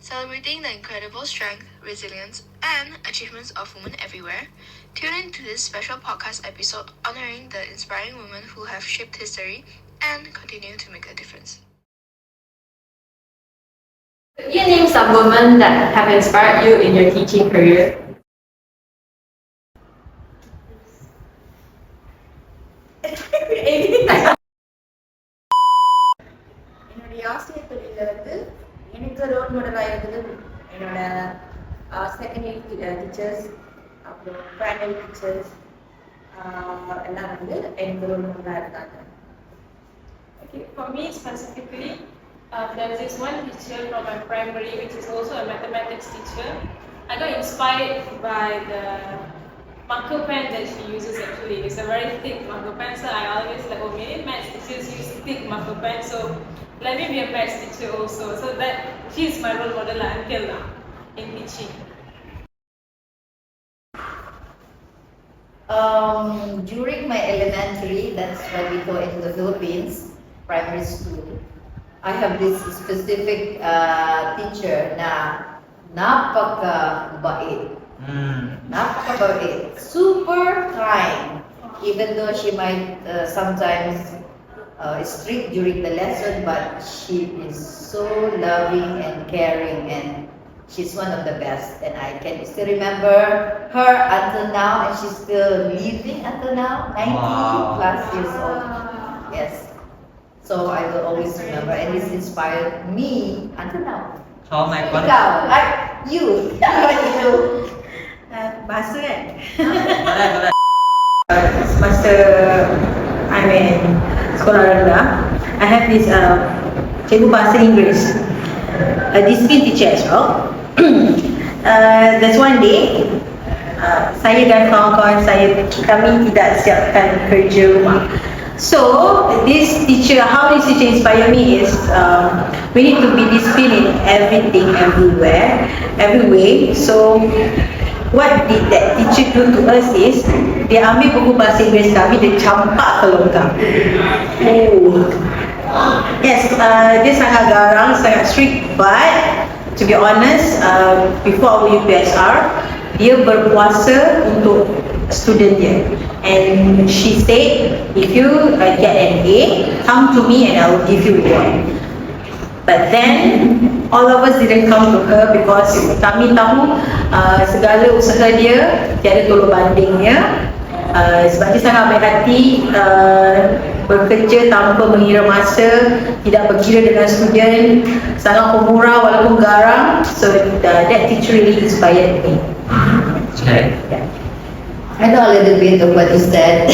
celebrating the incredible strength, resilience, and achievements of women everywhere. Tune in to this special podcast episode honoring the inspiring women who have shaped history and continue to make a difference. Could you name some women that have inspired you in your teaching career? என்னுடைய ஆசிரியர் தொழில எனக்கு role மாடலாக இருந்தது என்னோட secondary teachers அப்புறம் primary teachers எல்லாம் எனக்கு ரோல் மாடலாக இருக்காங்க. Okay, for me specifically, there's this one teacher from my primary which is also a mathematics teacher. I got inspired by the marker pen that she uses actually. It's a very thick marker pen, so I always like, oh, many maths teachers use thick marker pen, so let me be a maths teacher also. So that she's my role model until now in teaching. During my elementary, that's when we go into the Philippines, primary school, I have this specific teacher na napaka-bait. Napaka-bait. Super kind. Even though she might sometimes strict during the lesson, but she is so loving and caring, and she's one of the best. And I can still remember her until now, and she's still living until now, 90 plus years old. Yes. So I will always remember, and this inspired me until now. Oh my God. You. You. Bahasa kan? Semasa I'm in sekolah rendah, I have this cikgu bahasa Inggeris, a discipline teacher as well. There's one day, saya dan kawan-kawan saya, kami tidak siapkan kerja rumah. So this teacher, how this teacher inspired me is we need to be disciplined in everything, everywhere, every way. So what did that teacher do to us is dia ambil buku bahasa Inggeris kami, dia campak ke longkang. Yes, dia sangat garang, sangat strict, but to be honest, before our UPSR, dia berpuasa untuk student dia. And she said, if you get an A, come to me and I will give you one. But then all of us didn't come to her because kami tahu segala usaha dia tiada tolong bandingnya. Sebab dia sangat baik hati, bekerja tanpa mengira masa, tidak berkira dengan student, sangat pemurah walaupun garang. So that teacher really inspired me. Okay. Yeah. I know a little bit of what you said.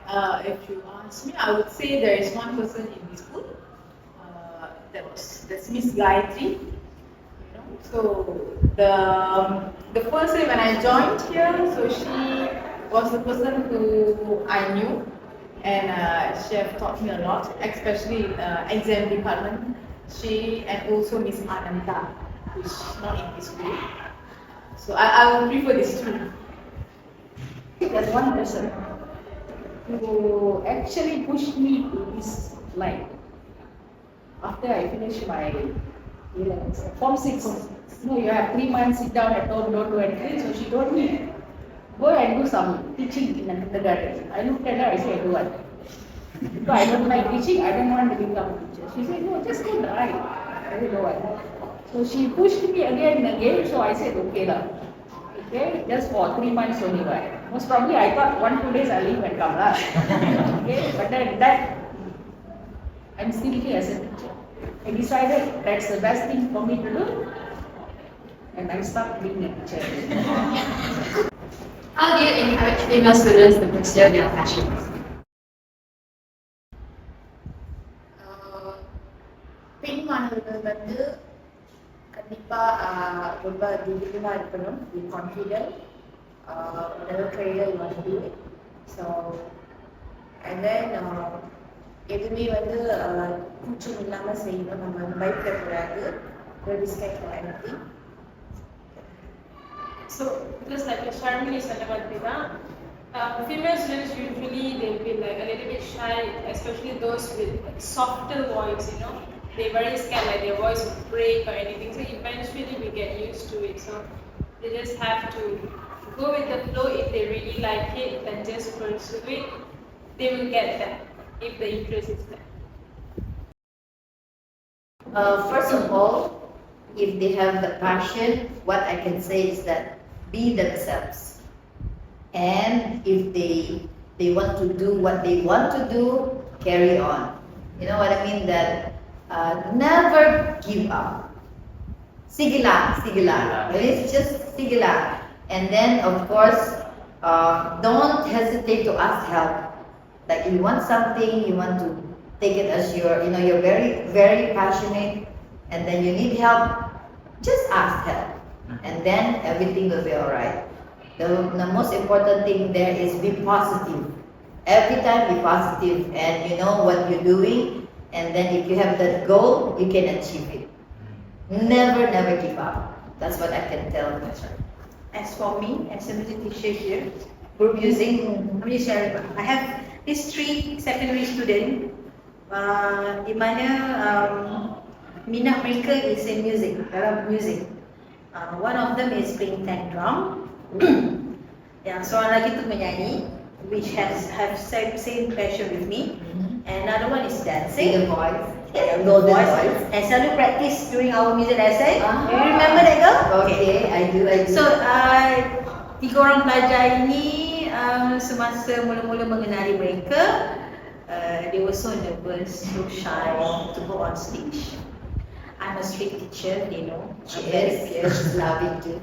Alright, if you ask me, I would say there is one person in this school. That's Miss Gayatri. So the first day when I joined here, so she was the person who I knew, and she have taught me a lot, especially exam department. She and also Miss Ananta, who's not in this school. So I would prefer this two. There's one person who actually pushed me to this line. After I finished my Form 6, you have 3 months, sit down at home, don't do anything. So she told me, go and do some teaching in a kindergarten. I looked at her, I said, I don't want. So I don't like teaching, I don't want to become a teacher. She said, no, just go try. I said, no, I don't. So she pushed me again and again, so I said, okay lah. Okay, just for 3 months only, right? Most probably I thought 1-2 days I'll leave and come lah. Okay, but then that, I'm still here as a teacher. I decided that's the best thing for me to do, and I started being a teacher. How do you encourage female students to pursue their passions? பெண்மாணவர்கள் கண்டிப்பா ரொம்ப தைரியமா இருக்கணும், be confident, whatever career you want to do it. So and then எதுவுமே கூச்சம் இல்லாம செய்யணும், நம்ம பயப்படக்கூடாது, don't be scared for anything. So just like your Sharmini is Ambbiga, female students usually they'll be like a little bit shy, especially those with softer voice, they very scared like their voice will break or anything. So eventually we get used to it. So they just have to go with the flow. If they really like it, then just pursue it. They will get that if the interest is there. First of all, if they have the passion, what I can say is that be themselves. And if they want to do what they want to do, carry on. You know what I mean? That never give up. Sige lang, sige lang. It's just sige lang. And then, of course, don't hesitate to ask help. Like you want something, you want to take it as your, you're very, very passionate, and then you need help, just ask help. And then everything will be alright. The most important thing there is be positive. Every time be positive, and you know what you're doing, and then if you have that goal, you can achieve it. Never, never give up. That's what I can tell you. As for me, as a music teacher here, group music, I have these 3 secondary students di mana minat mereka is in music, dalam music. One of them is playing tank drum. Yang seorang lagi tu menyanyi, which have same passion with me. And another one is dancing. The voice. Golden voice. And selalu practice during our music lesson. You remember that girl? Okay, I do. So, 3 orang pelajar ini semasa mula-mula mengenali mereka, they were so nervous, so shy to go on stage. I'm a strict teacher, they know. Yes, love it too.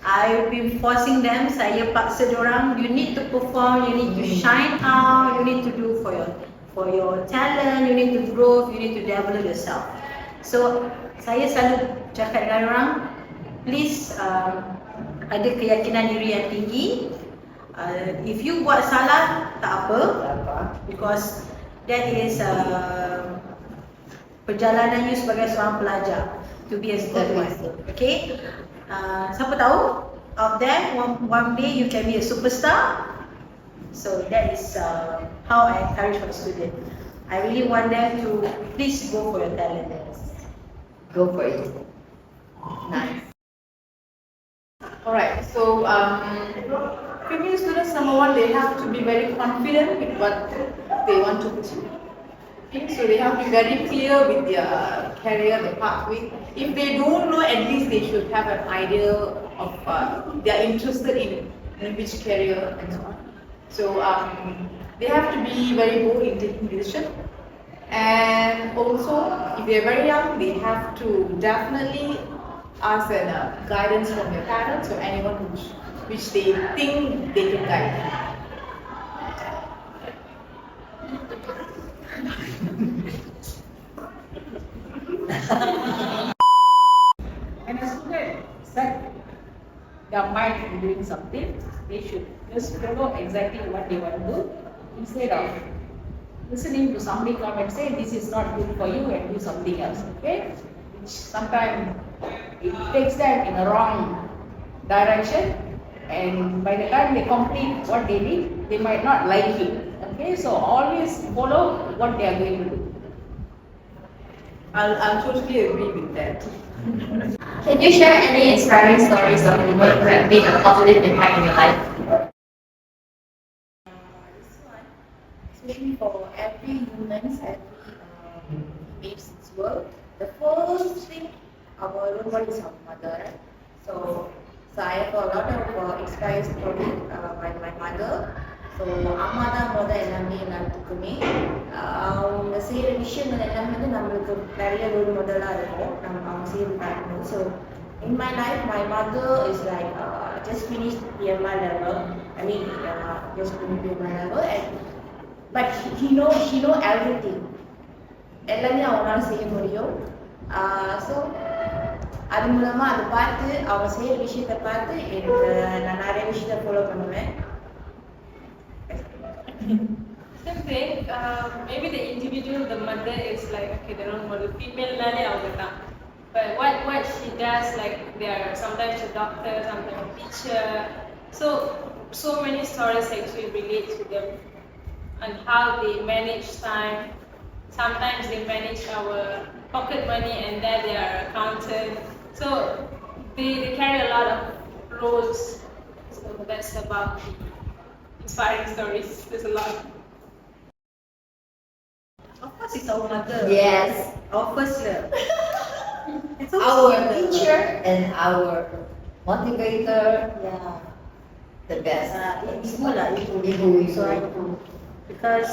I've been forcing them, saya paksa diorang, you need to perform, you need to shine out, you need to do for your talent, you need to grow, you need to develop yourself. So, saya selalu cakap dengan orang, please ada keyakinan diri yang tinggi. If you buat salah, tak apa, because that is perjalanan you sebagai seorang pelajar to be a good one. Okay? Siapa tahu, out there, one day you can be a superstar. So that is how I encourage my students. I really want them to please go for your talent. Go for it. Nice. Alright, so female students, number one, they have to be very confident with what they want to achieve. Okay, so they have to be very clear with their career, their pathway. If they don't know, at least they should have an idea of they are interested in which career and so on. So they have to be very bold in taking decisions. And also, if they are very young, they have to definitely ask guidance from their parents or anyone which they think they can guide. And a student set their mind in doing something, they should just follow exactly what they want to do instead of listening to somebody come and say this is not good for you and do something else. Okay? Which sometimes it takes them in a wrong direction, and by the time they complete what they did, they might not like it. Okay, so always follow what they are going to do. I'll totally agree with that. Can you share any inspiring stories of women who have made a positive impact in your life? This one, especially for every woman, every babes in this world, the first thing our role model is our mother, right? So I have a lot of inspiring stories by my mother. So அம்மா தான் எல்லாமே எல்லாத்துக்குமே அவங்க செய்கிற விஷயங்கள் எல்லாமே வந்து நம்மளுக்கு நிறைய ரோல் மாடலாக இருக்கும் அவங்க செய்கிறது பார்க்கணும். So in my life, my mother is like just finished PMI level. I mean, just finished PMI level, but she know everything. எல்லாமே அவங்களால செய்ய முடியும். So அது மூலமாக அதை பார்த்து அவங்க செய்கிற விஷயத்தை பார்த்து நான் நிறைய விஷயத்தை ஃபாலோ பண்ணுவேன். Same thing, maybe the individual, the mother is like, okay, the role model, female nale avanga. But what she does, like they are sometimes a doctor, sometimes a teacher. So many stories actually relate to them and how they manage time. Sometimes they manage our pocket money, and there they are accountant. So they carry a lot of roles. So that's about the inspiring stories. There's a lot. Of course, it's our mother. Yes. Our first love. It's Our mother. teacher and our motivator. Yeah. The best. Ibu lah, ibu. Ibu. Seorang ibu. Because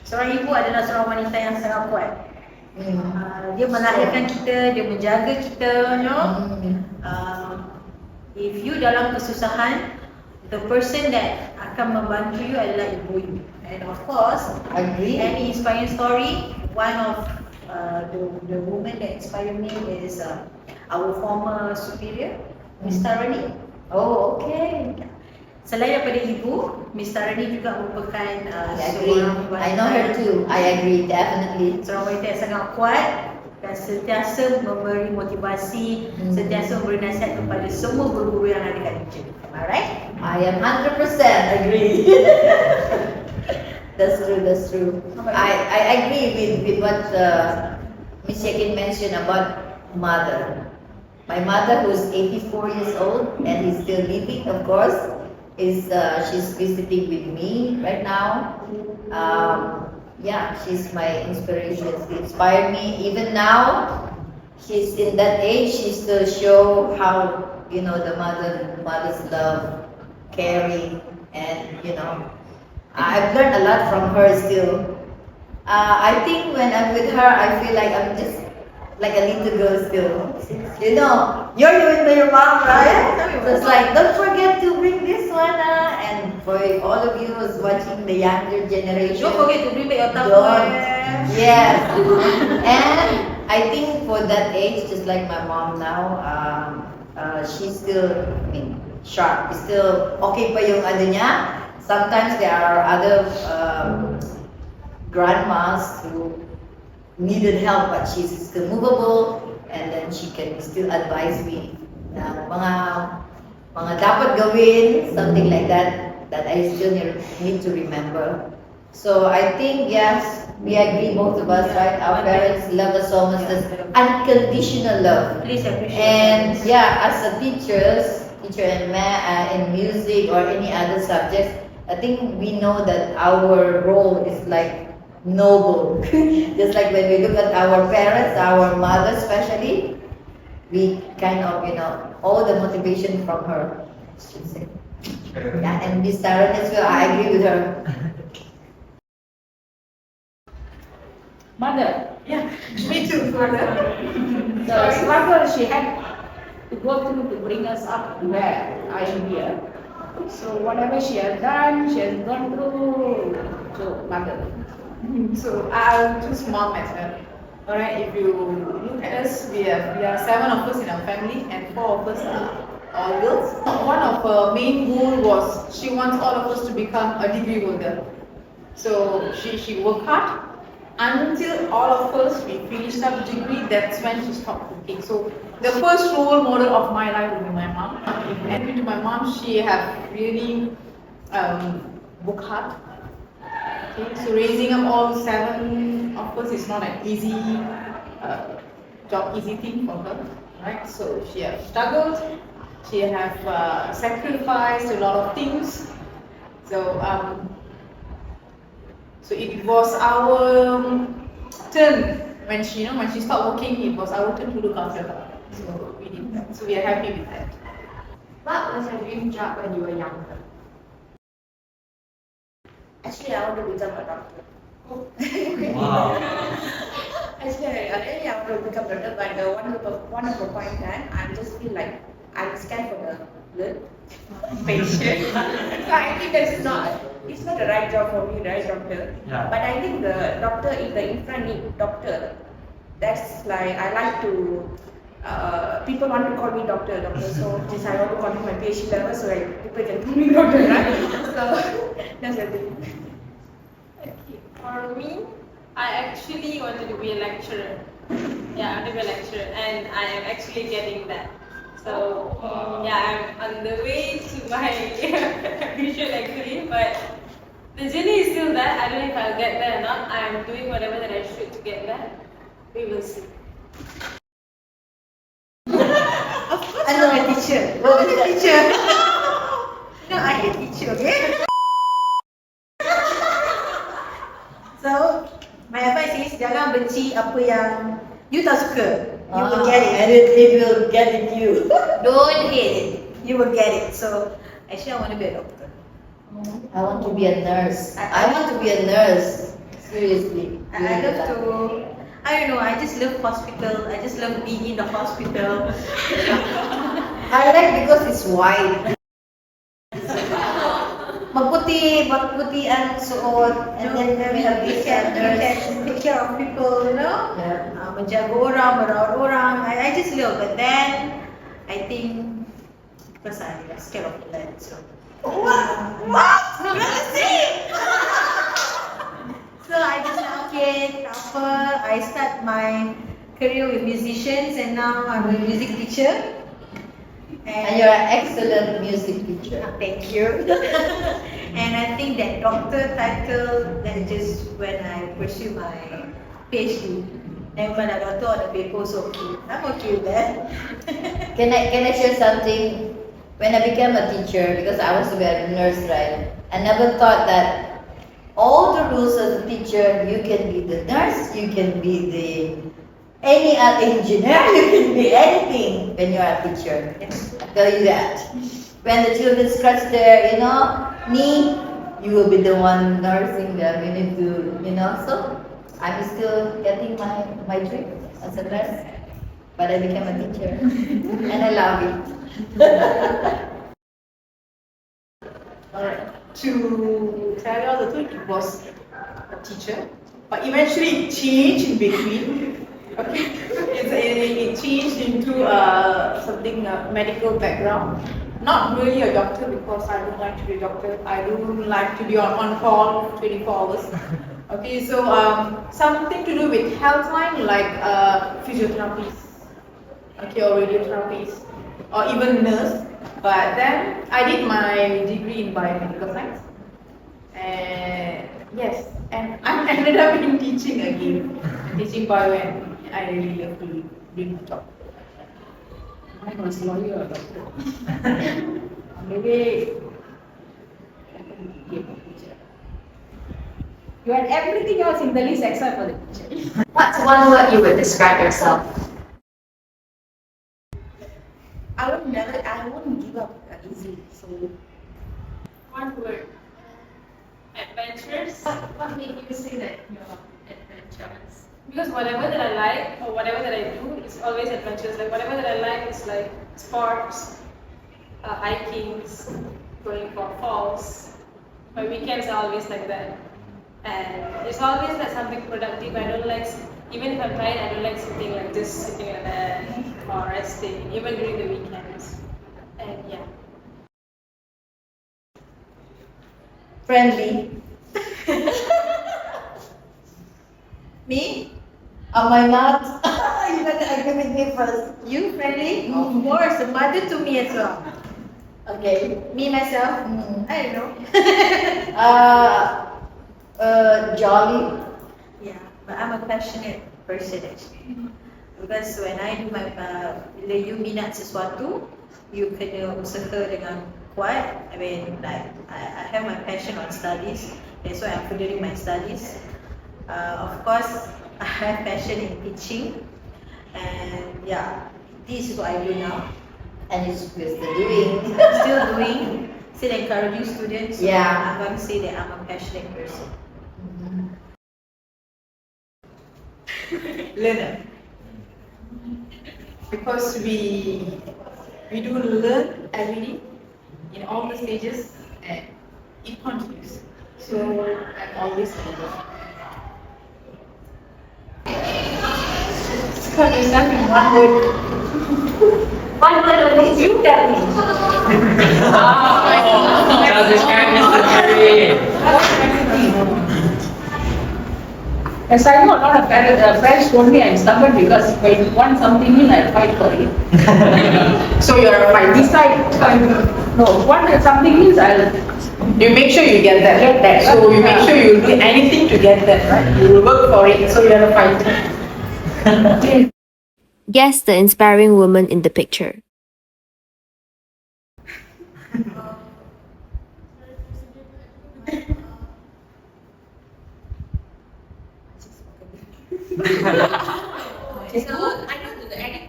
seorang ibu adalah seorang wanita yang sangat kuat. Dia melahirkan kita, dia menjaga kita, you know. If you dalam kesusahan, the person that akan membantu you adalah ibu you. And of course, Agree. any inspiring story, one of the women that inspire me is our former superior, Miss Tarani. Oh, okay. Selain daripada ibu, Miss Tarani juga merupakan I agree. seorang I know her too. I agree, definitely. seorang wanita yang sangat kuat dan sentiasa memberi motivasi, sentiasa memberi nasihat kepada semua guru-guru yang ada kat teacher. Am I right? I am 100% agree. That's true, that's true. I agree with what Miss Yakin mentioned about mother. My mother, who's 84 years old and is still living, of course, she's visiting with me right now. Yeah, she's my inspiration. She inspired me. Even now, she's in that age. She still show how the mother's love, caring, and I've learned a lot from her still. I think when I'm with her, I feel like I'm just like a little girl still. You're with your mom, right? So it's like, don't forget to bring this one. And for all of you who's watching the younger generation, Don't forget to bring back your don't. tupperware. Yes. And I think for that age, just like my mom now, she's still, sharp. Still okay pa yung ano niya. Sometimes there are other grandmas who needed help, but she's still movable, and then she can still advise me na mga dapat gawin, something like that I still need to remember. So I think, yes, we agree, both of us, right? Our parents love us so much. That's unconditional love. Please appreciate And it. yeah, as a teacher in music or any other subjects, I think we know that our role is like noble. Just like when we look at our parents, our mother especially, we kind of, all the motivation from her, I should say. Yeah, and Miss Taryn as well, I agree with her. Mother. Yeah, me too, mother. The struggle she had to go through to bring us up where I am here. So whatever she has done, she has gone through. So mother. So I'll choose mom as well. Alright, if you look at us, we are 7 of us in our family and 4 of us are all girls. One of her main goal was she wants all of us to become a degree holder. So she worked hard until all of us we finished up degree. That's when she stopped working. So the first role model of my life will be my mom. And to my mom, she have really worked hard. Okay, so raising up all 7 of us is not an easy job, easy thing for her, right? So she have struggled, she have sacrificed a lot of things. So so it was our turn when she stopped working. It was our turn to look after her. So we did that. So we are happy with that. What was your dream job when you were younger? Actually, I want to become a doctor. Wow. Actually, I really want to become a doctor, but one of the point that I just feel like I'm scared for the blood patient. So I think it's not the right job for me, right, doctor? Yeah. But I think the doctor, if the infant need doctor, that's like I like to. People want to call me doctor. So just I want to call my PhD level, so like people can call me doctor, right? So that's the thing. Okay, for me, I actually wanted to be a lecturer. Yeah, I want to be a lecturer, and I am actually getting that. So yeah, I'm on the way to my vision actually, but the journey is still there. I don't know if I'll get there or not. I'm doing whatever that I should to get there. We will see. I'm not a teacher. What is a teacher? No, I hate teacher, okay? So, my advice is jangan benci apa yang you tak suka. You will get it. And it will get it you. Don't hate it. You will get it. So, actually, I want to be a doctor. I want to be a nurse. I want to be a nurse. Seriously. I love to. I don't know. I just love hospital. I just love being in the hospital. I like because it's white. Magputi ang suot, and then we have this nurse. Take care of people, you know. Yeah. Menjaga orang, merawat orang. I just love. But then, I think because I'm scared of blood, so. What? No, see. So I just okay, apa? I start my career with musicians, and now I'm a music teacher. And you're an excellent music teacher. Thank you. And I think that doctor title, that just when I pursue my PhD. And when I got on the paper, so okay. I'm okay with that. Can I share something? When I became a teacher, because I was to be a nurse, right? I never thought that all the rules as a teacher, you can be the nurse, you can be the any other engineer, you can be anything when you're a teacher. I tell you that. When the children scratch their, knee, you will be the one nursing them. You need to, so I'm still getting my dream as a nurse. But I became a teacher. And I love it. Alright. To tell you all the truth, it was a teacher, but eventually it changed in between. Okay, it changed into something medical background. Not really a doctor because I don't like to be a doctor. I don't like to be on call 24 hours. Okay, so something to do with health line like physiotherapists, okay, or radiotherapists, or even nurse. But then I did my degree in biomedical science, and yes, and I ended up in teaching again, teaching bio, and I really love to do the job. I was lawyer or doctor. Maybe you had everything else in the list except for the teacher. What's one word you would describe yourself? I wouldn't give up easily. So One word. Adventures. What made you say that you're adventurous? Because whatever that I like or whatever that I do, it's always adventures. Like whatever that I like is like sports, hikings, going for falls. My weekends are always like that, and it's always like something productive. I don't like, even if I'm tired, I don't like sitting like that or resting, even during the weekends. And yeah. Friendly. Me? Am I not? You gotta agree with me first. You friendly? Of course, a mother to me as well. Okay. Me myself? I don't know. Jolly. Yeah, but I'm a passionate person actually. Because when I do my, bila you minat sesuatu, you kena usaha dengan kuat. I mean, like I have my passion on studies. That's why I'm furthering my studies. Of course, I have passion in teaching, and yeah, this is what I do now. And it's still doing. Still doing, still encouraging students. So Yeah. I'm going to say that I'm a passionate person. Learner. Because we do learn every day in all the stages, and it continues. So I'm always learning. Because there's nothing one word. One word only, you tell me. Just describe Mr. Terry. As I know, a lot of friends told me I'm stubborn because when you want something in, I fight for it. So you're a fight. Decide. No, want something means You make sure you get that. Get that. So you make sure you do anything to get that, right? You will work for it. So you're a fighter. Guess the inspiring woman in the picture. So I know the edit.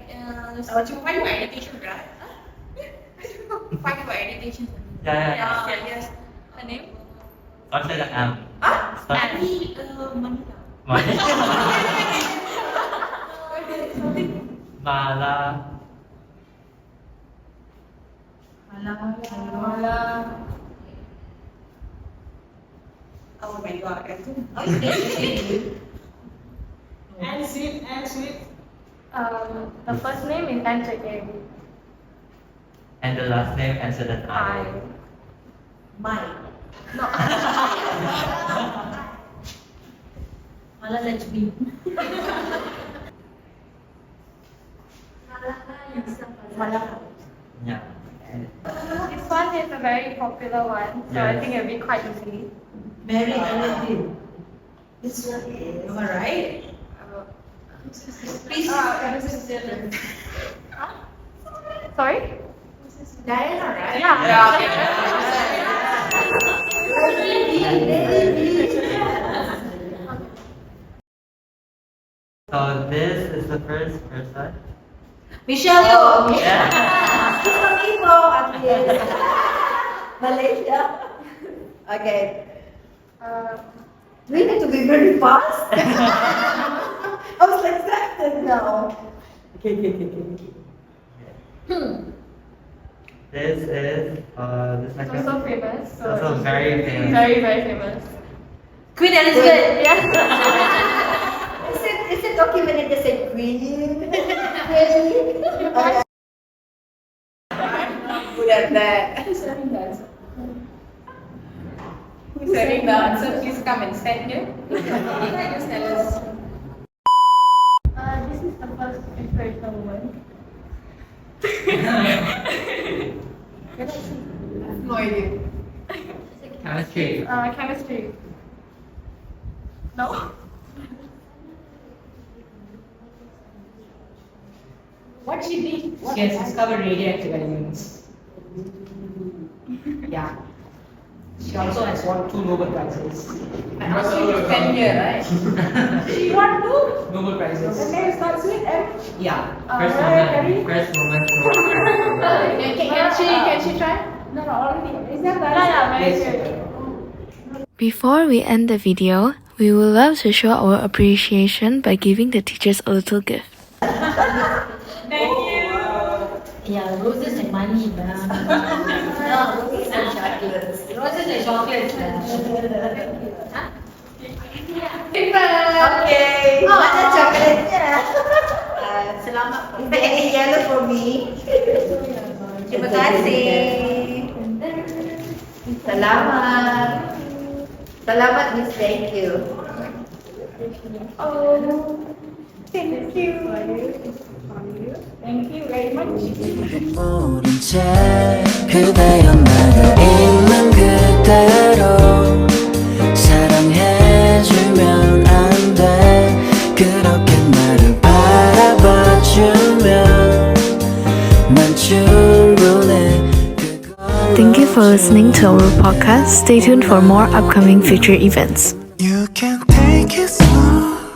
Why do education, right? Why do education? Yeah. Yes. Her name? Start with the M. Start. Mala. Oh my god. And sweet. The first name is Anjay. And the last name ends with an I. Mine. No. Malalajmi. Yeah. This one is a very popular one, so I think it'll be quite easy. Mary Aladdin. This one is. Am I right? Please. Sorry? Diana, right? Yeah. So this is the first person. Michelle Yeoh. Yeah. She's from Ipoh, actually. Malaysia. Okay. We need to be very fast. I was excited now. Okay. This is this It's also famous. So also very famous. Very, very famous. Queen Elizabeth. Yeah. Is it okay when I just say Queen? Okay. Good at that. Who's serving the answer? Who's serving the answer? Please come and stand here. Just tell us. This is the first inspirational woman. No idea. Chemistry. Chemistry. No. What she did? She has discovered radioactive elements. Yeah. She also has won 2 Nobel Prizes. And also you stand here, right? She won two. Nobel Prizes. Her name is not sweet and Yeah. First Mary. woman. Can she try? No, already. Is that better? Yeah, Mary. Yes. Before we end the video, we would love to show our appreciation by giving the teachers a little gift. Thank you. Yeah, roses and money. No, roses and chocolates. Roses and chocolates. Okay. Oh, ada coklatnya. Selamat. Is there any yellow for me? Terima kasih. Selamat. Selamat, Miss. Thank you. Oh, thank you. Thank you very much. 모른 채 그대여 나를 있는 그대로 사랑해주면 안 돼 그렇게 나를 바라봐주면 난 충분해. Thank you for listening to our podcast. Stay tuned for more upcoming future events. You can take it slow.